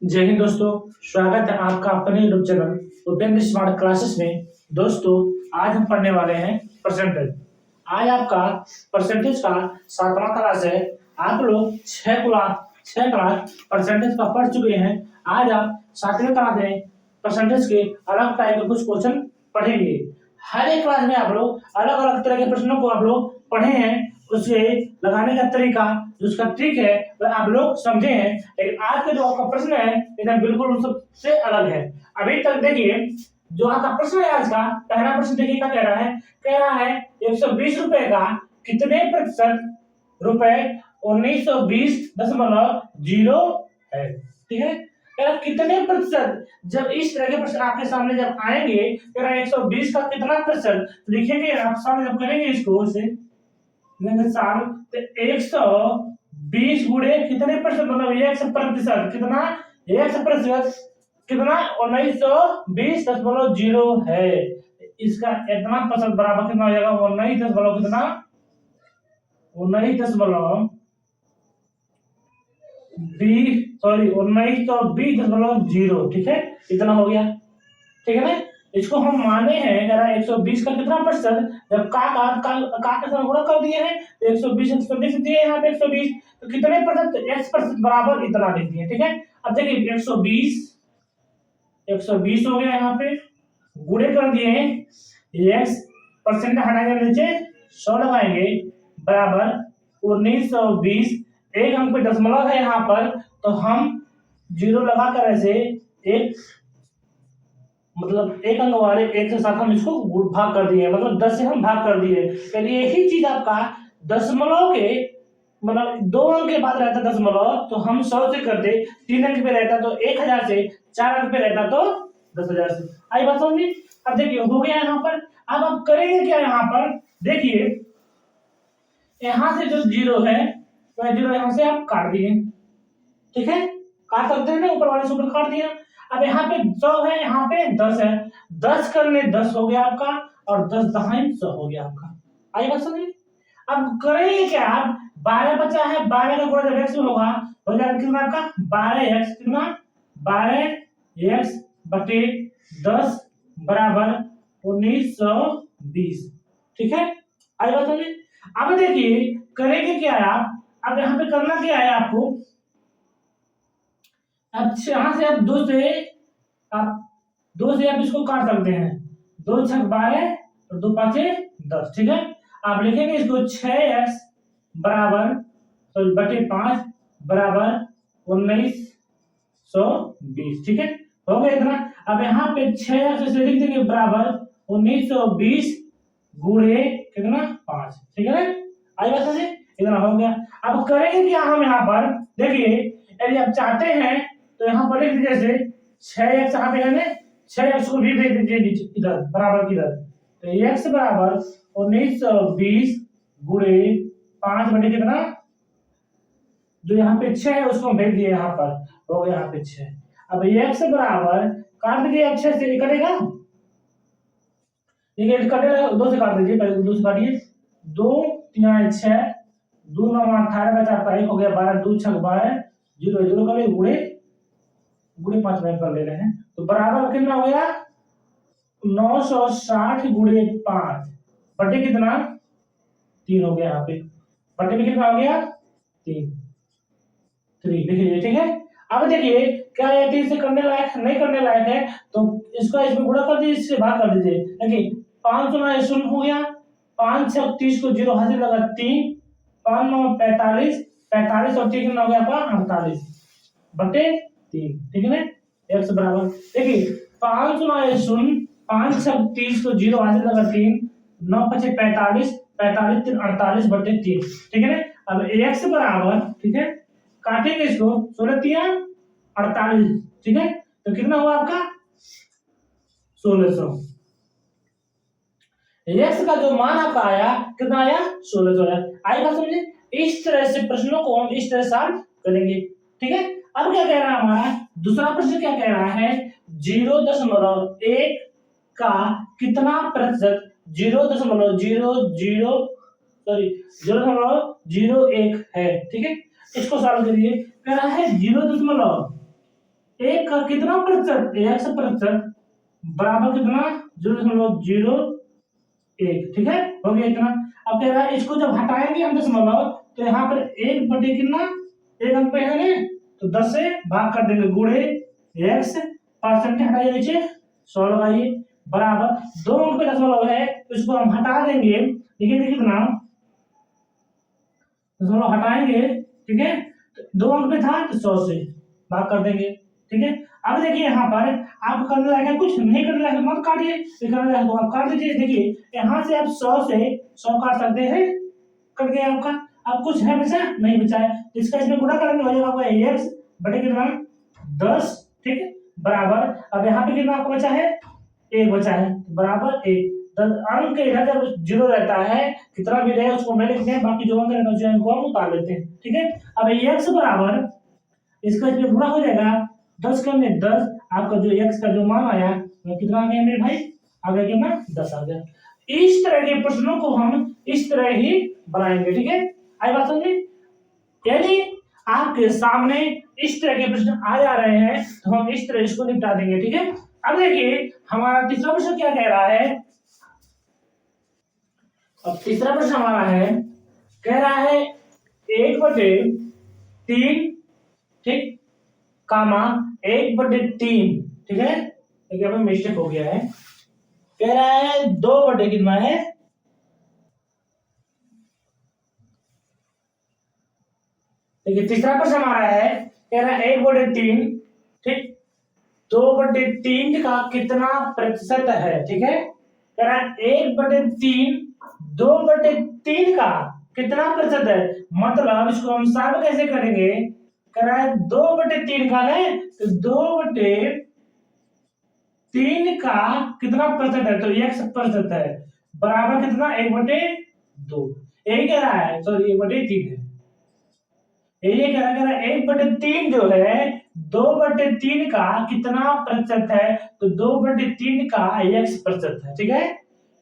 जय हिंद दोस्तों। स्वागत है आपका अपने YouTube channel Upendra smart classes में। दोस्तों, आज हम पढ़ने वाले हैं परसेंटेज। आज आपका परसेंटेज का 7वां क्लास है। आप लोग 6 क्लास परसेंटेज का पढ़ चुके हैं। आज आप 7वें क्लास में परसेंटेज के अलग टाइप के कुछ क्वेश्चन पढ़ेंगे। हर एक क्लास में आप लोग अलग अलग तरह के प्रश्नों को आप लोग पढ़े हैं, उसे लगाने का तरीका, जो उसका ट्रिक है वह आप लोग समझे हैं। लेकिन आज का जो आपका प्रश्न है एकदम बिल्कुल उन सबसे अलग है। अभी तक देखिए, जो आपका प्रश्न है आज का पहला प्रश्न, देखिए क्या कह रहा है 120 रुपए का कितने प्रतिशत रुपए 1920.0 है। ठीक है, कह रहा कितने प्रतिशत। जब इस तरह के प्रश्न आपके सामने जब आएंगे, कह रहा 120 का कितना प्रतिशत, लिखेंगे आप सामने जब करेंगे इसको से 120 गुणे कितने प्रतिशत, मतलब 1% कितना, 1% कितना 1920.0 है। इसका इतना प्रतिशत बराबर कितना हो जाएगा, 19.20। ठीक है, इतना हो गया। ठीक है ना, इसको हम माने हैं कह रहा है 120 का कितना प्रतिशत, जब का के साथ गुणा कर दिए हैं तो 120 दिए यहाँ पे 120, तो कितने प्रतिशत, x% बराबर इतना लिख दिए। ठीक है, अब देखिए 120 हो गया, यहाँ पे गुणे कर दिए, x परसेंट हटाएंगे नीचे 100 लगाएंगे बराबर 1920। एक अंक पे दशमलव है यहाँ पर, तो हम 0 लगा कर ऐसे एक, मतलब एक अंक वाले एक से साथ हम इसको भाग कर दिए, मतलब 10 से हम भाग कर दिए। चलिए एक ही चीज आपका दशमलव के, मतलब 2 अंक के बाद रहता दशमलव, तो हम 100 से करते, 3 अंक पे रहता तो 1000 से, 4 अंक पे रहता तो 10,000 से। आई बात समझी। अब देखिए हो गया यहाँ पर। अब आप करेंगे क्या, यहाँ पर देखिए यहाँ से जो 0 है वह 0 यहाँ से आप काट दिए। ठीक है, काट सकते हैं ना, ऊपर वाले से ऊपर काट दिया। अब यहाँ पे 100 है, यहाँ पे 10 है, 10 करने 10 हो गया आपका, और 10 दहाई 100 हो गया आपका। आई बात समझ। अब करेंगे क्या, आप 12 बचा है, 12 का गुणा जब x में होगा हो जाएगा कितना आपका 12x, कितना 12x बटे 10 बराबर 1920। ठीक है, आई बात समझ। अब देखिए करेंगे क्या है आप, अब यहाँ पे करना क्या है आपको, अब यहाँ से आप 2 से आप इसको काट सकते हैं, 2 छक 12 और 2 पाँचे 10। ठीक है, आप लिखेंगे इसको 6x बराबर बटे 5 बराबर 1920। ठीक है, हो गया इतना। अब यहाँ पे 6x से लिख देंगे बराबर 1920 गुणे कितना 5। ठीक है ना, आई बात समझे, इतना हो गया। अब करेंगे क्या हम यहाँ पर, देखिए यदि आप चाहते हैं तो यहाँ पर लिख दीजिए जैसे 6x यहाँ पे है ना, 6x को भी लिख दीजिए नीचे इधर बराबर किधर, तो x बराबर 1920 गुणे 5 बटे कितना, जो यहाँ पे 6 है उसको भेज दिए यहाँ पर, हो गया यहाँ पे 6। अब x बराबर काट दीजिए, 6 से कटेगा, ठीक है कटेगा, 2 से काट दीजिए, पहले 2 से काटिए, 2 3 6, 2 9 18 बचा आपका 1 हो गया 12, 2 6 12, 0 0 का गुणे 5 में कर ले रहे हैं, तो बराबर कितना हो गया 960 गुणे 5 बटे कितना 3 हो गया, यहाँ पे बटे में कितना हो गया 3 लिखिए। ठीक है, अब देखिए क्या ये 3 से करने लायक नहीं करने लायक है, तो इसका इसमें गुणा कर दीजिए, इससे भाग कर दीजिए। देखिए 5 9 शून्य हो गया, 5 6 30 को 0 हाथ लगा 3, 5 9 45, 45 और 3 कितना हो गया आपका 48 बटे 3। ठीक है ना, x बराबर देखिए 5 9 शून्य, 5 6 30 को 0 हाथ लगा 3, 9 5 45, 45 3 48 बटे 3। ठीक है ना, अब x बराबर, ठीक है काटेंगे इसको, 16 3 48। ठीक है, तो कितना हुआ आपका 1600। x का जो मान आपका आया कितना आया 1600 आया। आई बात समझे। इस तरह से प्रश्नों को हम इस तरह सॉल्व करेंगे। ठीक है, अब क्या कह रहा है हमारा दूसरा प्रश्न, क्या कह रहा है 0.1 का कितना प्रतिशत 0.01 है। ठीक है, इसको सॉल्व करिए। कह रहा है 0.1 एक का कितना प्रतिशत, एक्स प्रतिशत बराबर कितना, 0.01, ठीक है, हो गया इतना। अब कह रहा है इसको जब हटाएंगे हम दशमलव, तो यहाँ पर एक बटे कितना, एक अंक पे है ना, तो 10 से भाग कर देंगे, गुणे एक्स परसेंट हटाइए नीचे 100 लगाइए, बराबर 2 अंक पे दशमलव है तो इसको हम हटा देंगे, देखिए कितना, दशमलव हटाएंगे, ठीक है, तो 2 अंक पे था तो 100 से भाग कर देंगे, ठीक है। अब देखिए यहाँ पर आप करने लायक कुछ नहीं करने लायक मत काटिए, करने लायक तो आप काट दीजिए। देखिए यहाँ से आप 100 से 100 काट सकते हैं, कट गया आपका। अब कुछ है बचा, नहीं बचा है, इसका इसमें गुणा करेंगे, हो जाएगा आपका एक्स बटे कितना 10, ठीक है, बराबर। अब यहाँ पे कितना आपको बचा है, एक बचा है, बराबर एक। अंक इधर जब जीरो रहता है, कितना भी रहे उसको नहीं लिखते हैं, बाकी जो अंक रहता है उनको हम उतार लेते हैं, ठीक है। अब एक्स बराबर इसका इसमें गुणा हो जाएगा, 10 करने 10, आपका जो एक्स का जो मान आया वो कितना आ गया मेरे भाई, आ गया कितना, 10 आ गया। इस तरह के प्रश्नों को हम इस तरह ही बनाएंगे, ठीक है, आई बात समझ में। यदि आपके सामने इस तरह के प्रश्न आ जा रहे हैं तो हम इस तरह इसको निपटा देंगे, ठीक है। अब देखिए हमारा तीसरा प्रश्न क्या कह रहा है, अब तीसरा प्रश्न हमारा है, कह रहा है 1/3, ठीक, कामा 1/3, ठीक है, देखिए हमें मिस्टेक हो गया है, कह रहा है 2 बटे कितना है, देखिए तीसरा प्रश्न हमारा है, कह रहा है 1/3, ठीक, 2/3 का कितना प्रतिशत है, ठीक है, कह रहा है 1/3, 2/3 का कितना प्रतिशत है, मतलब इसको हम सॉल्व कैसे करेंगे, कह रहा है 2/3 का है तो 2/3 का कितना प्रतिशत है, तो x प्रतिशत है, बराबर कितना 1/2, यही कह रहा है, सॉरी 1/3 है, ये कह रहा है 1/3 जो है 2/3 का कितना प्रतिशत है, तो 2/3 का x प्रतिशत है, ठीक है,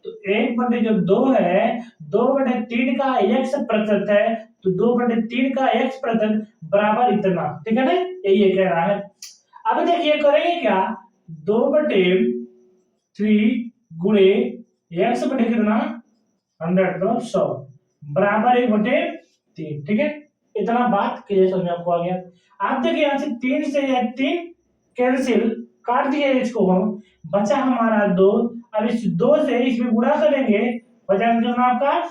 तो 1/2 है, 2/3 का x प्रतिशत है, तो 2/3 का x प्रतिशत बराबर इतना, ठीक है ना, ये कह रहा है। अब देखिए करेंगे क्या, 2/3 गुणे x बटे कितना 100 तो 100 बराबर 1/3, ठीक है, इतना बात क्लियर समझ में आपको आ गया। आप देखिए यहाँ से 3 से या 3 कैंसिल काट दिए इसको हम, बचा हमारा 2, अब इस 2 से इसमें गुणा करेंगे, बचा कितना आपका,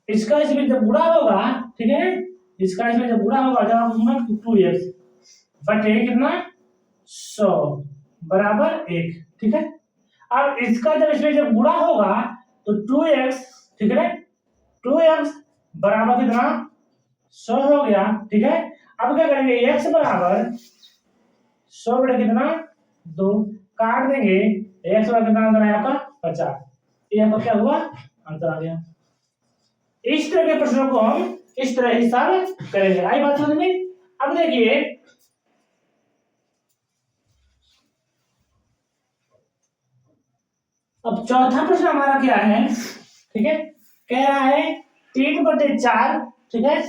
इसका इसमें जब गुणा होगा, ठीक है, इसका इसमें जब गुणा होगा जब आप 2x बटे कितना 100 बराबर 1, ठीक है। अब इसका जब इसमें जब गुणा होगा तो 2x, ठीक है, 2x बराबर कितना 100 हो गया, ठीक है। अब क्या करेंगे, x बराबर 100 बटे कितना 2, काट देंगे, x बराबर कितना आंसर आया आपका 50, ये आपका क्या हुआ आंसर आ गया। इस तरह के प्रश्नों को हम इस तरह ही सॉल्व करेंगे, आई बात समझ में। अब देखिए अब चौथा प्रश्न हमारा क्या है, ठीक है, कह रहा है 3/4, ठीक है,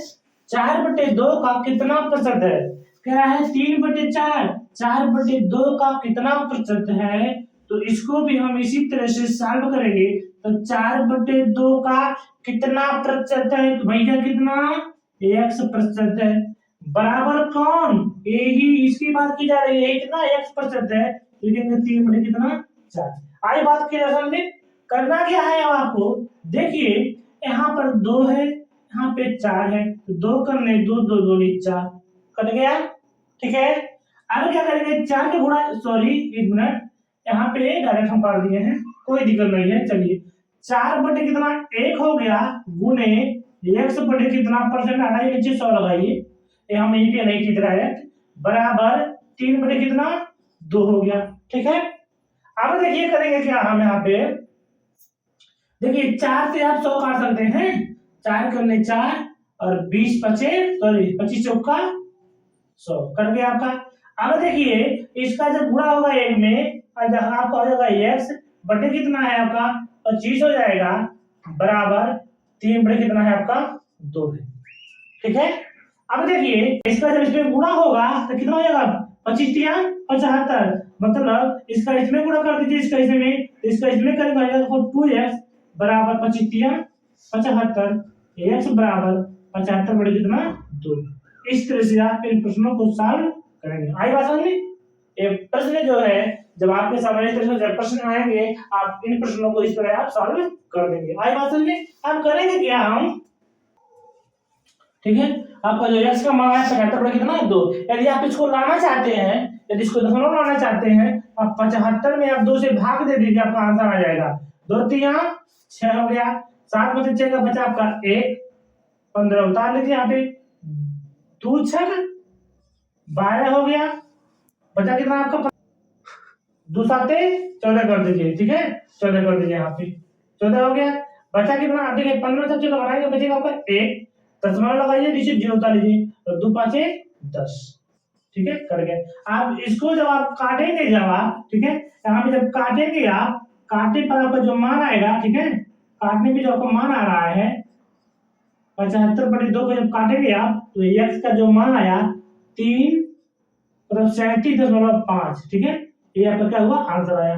4/2 का कितना प्रतिशत है, कह रहा है 3/4, 4/2 का कितना प्रतिशत है, तो इसको भी हम इसी तरह से सॉल्व करेंगे, तो 4/2 का कितना प्रतिशत है, तो भैया कितना x प्रतिशत है, बराबर कौन, यही इसकी बात की जा रही है, कितना x प्रतिशत है, लिखेंगे 3/4, आई बात की समझ में। करना क्या है अब आपको, देखिए यहाँ पर 2 है, यहाँ पे 4 है, तो 2 करने 2 2 2 4 कट गया, ठीक है। अब क्या करेंगे, 4 के गुणा, सॉरी 1 मिनट, यहाँ पे डायरेक्ट हम काट दिए हैं, कोई दिक्कत नहीं है, चलिए 4 बटे कितना 1 हो गया, गुणे x बटे कितना परसेंट हटाइए नीचे 100 लगाइए, ये हम ये नहीं की डायरेक्ट, बराबर 3 बटे कितना 2 हो गया, ठीक है। अब देखिए करेंगे क्या हम यहाँ पे, देखिए 4 से आप 100 काट सकते हैं, 4 करने 4 और 20 पचे, सॉरी 25 चौका 100 कट गया आपका। अब देखिए इसका जब गुणा होगा 1 में, आपका हो जाएगा x बटे कितना है आपका 25 हो जाएगा, बराबर 3 बटे कितना है आपका 2 है, ठीक है। अब देखिए इसका जब इसमें गुणा होगा तो कितना हो जाएगा 25 या 75, मतलब इसका इसमें गुणा कर दीजिए, इसका इसमें, तो इसका इसमें करेंगे हो जाएगा 2x बराबर 25 या 75, x बराबर 75 बटे कितना 2। इस तरह से आप इन प्रश्नों को सॉल्व करेंगे। आई बात समझ में? ये प्रश्न जो है जब आपके सामने इस तरह से जब प्रश्न आएंगे आप इन प्रश्नों को इस तरह आप सॉल्व कर देंगे। आई बात समझ में? आप करेंगे क्या हम, ठीक है, आपका जो x का मान है 75 बटे कितना 2, यदि आप इसको लाना चाहते हैं, यदि इसको दशमलव लाना चाहते हैं, आप 75 में आप 2 से भाग दे दीजिए, आपका आंसर आ जाएगा 2 3 6 हो गया, 7 में से 6 का बचा आपका 1, 15 उतार लीजिए यहाँ पे, 2 6 12 हो गया, बचा कितना आपका 2 7 14 कर दीजिए, ठीक है 14 कर दीजिए यहाँ पे 14 हो गया, बचा कितना आप देखिए 15 से 14 घटाएंगे बचेगा आपका 1, दशमलव लगाइए नीचे 0 उतार लीजिए, तो 2 5 10, ठीक है कर गए। आप इसको जब आप काटेंगे जब आप, ठीक है यहाँ पे जब काटेंगे आप, काटने पर आपका जो मान आएगा, ठीक है काटने पे जो आपका मान आ रहा है 75 बटे 2 को जब काटेंगे आप तो x का जो मान आया 3 मतलब 37.5, ठीक है ये आपका क्या हुआ आंसर आया।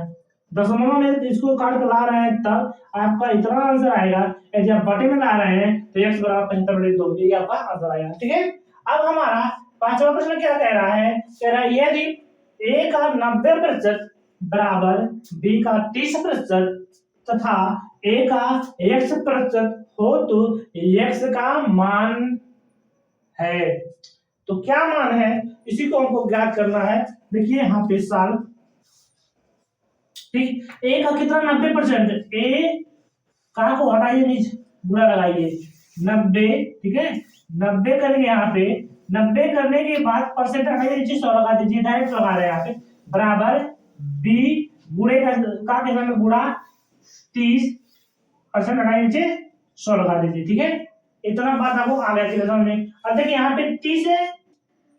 दशमलव में इसको काट कर ला रहे हैं तब आपका इतना आंसर आएगा, यदि आप बटे में ला रहे हैं तो x बराबर 75 बटे 2, ये आपका आंसर आया, ठीक है। अब हमारा पांचवा प्रश्न क्या कह रहा है, कह रहा है यदि a का 90% बराबर b का 30% तथा a का x% हो तो x का मान है, तो क्या मान है इसी को हमको ज्ञात करना है। देखिए यहाँ पे साल, ठीक, a का कितना 90%, a का को हटाइए नीचे बुरा लगाइए 90, ठीक है 90 करेंगे यहाँ पे, 90 करने के बाद परसेंट हटाइए नीचे 100 लगा दीजिए, डायरेक्ट लगा रहे हैं यहाँ पे, बराबर b गुणे का कितना में गुणा 30% हटाइए नीचे 100 लगा दीजिए, ठीक है इतना बात आपको आ गया समझ में। अब देखिए यहाँ पे 30 है,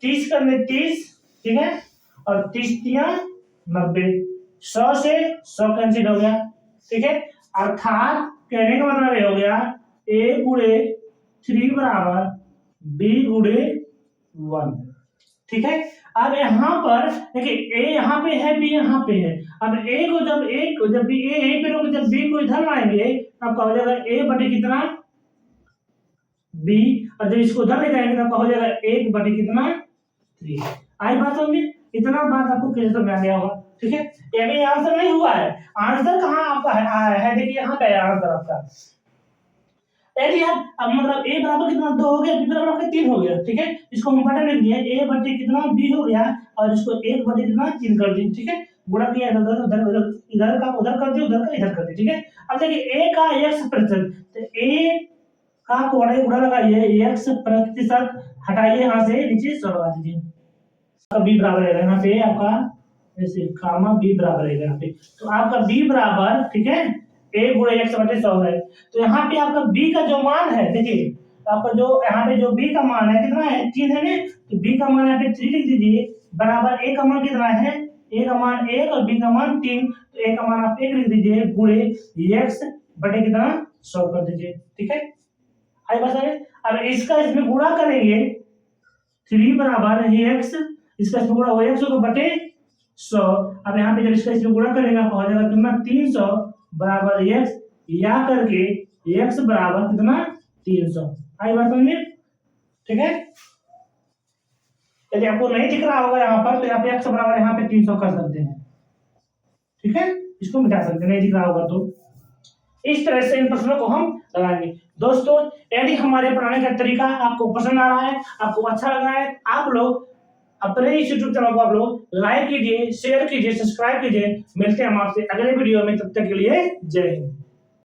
30 करने 30, ठीक है और 30 90, 100 से 100 कैंसिल हो गया, ठीक है अर्थात कहने का मतलब ये हो गया a गुणे 3 बराबर b गुणे 1, ठीक है। अब यहाँ पर देखिए a यहाँ पे है b यहाँ पे है, अब a को जब b a यहीं पे रोक जब b को इधर लाएंगे आपका हो जाएगा a बटे कितना b, और जब इसको उधर ले जाएंगे तो आपका हो जाएगा 1 बटे कितना 3। आई बात होगी, इतना बात आपको क्लियर समझ आ गया होगा, ठीक है। ये आंसर नहीं हुआ है, आंसर कहाँ आपका है देखिए यहाँ पे आंसर आपका, यदि आप अब मतलब a बराबर कितना 2 हो गया, b बराबर 3 हो गया, ठीक है इसको हम बटे लिख दिए a बटे कितना b हो गया और इसको 1 बटे कितना 3 कर दिए, ठीक है गुणा किया इधर इधर का उधर कर दिए, उधर का इधर कर दिए, ठीक है। अब देखिए a का x%, तो a का कोड़े गुणा लगाइए x% हटाइए यहाँ से नीचे 100 लगा दीजिए, आपका b बराबर रहेगा यहाँ पे आपका ऐसे कामा b बराबर रहेगा यहाँ पे, तो आपका b बराबर, ठीक है a गुणे x बटे 100 है, तो यहाँ पे आपका b का जो मान है देखिए आपका जो यहाँ पे जो b का मान है कितना है 3 है ना, तो b का मान यहाँ पे 3 लिख दीजिए, बराबर a का मान कितना है, a का मान 1 और b का मान 3, तो a का मान आप 1 लिख दीजिए गुणे x बटे कितना 100 कर दीजिए, ठीक है आई बस है। अब इसका इसमें गुणा करेंगे 3 बराबर x, इसका इसमें गुणा हो 100 बटे 100, अब यहाँ पे जब इसका इसमें गुणा करेंगे आपको हो जाएगा कितना 300 बराबर x, या करके x बराबर कितना 300, आई बात समझ में, ठीक है। यदि आपको नहीं दिख रहा होगा यहाँ पर तो यहाँ पे x बराबर यहाँ पे 300 कर सकते हैं, ठीक है इसको मिटा सकते हैं, नहीं दिख रहा होगा तो इस तरह से इन प्रश्नों को हम लगाएंगे। दोस्तों यदि हमारे पढ़ाने का तरीका आपको पसंद आ रहा है, आपको अच्छा लग रहा है, आप लोग अपने इस यूट्यूब चैनल को आप लोग लाइक कीजिए, शेयर कीजिए, सब्सक्राइब कीजिए। मिलते हैं हम आपसे अगले वीडियो में, तब तक के लिए जय हिंद।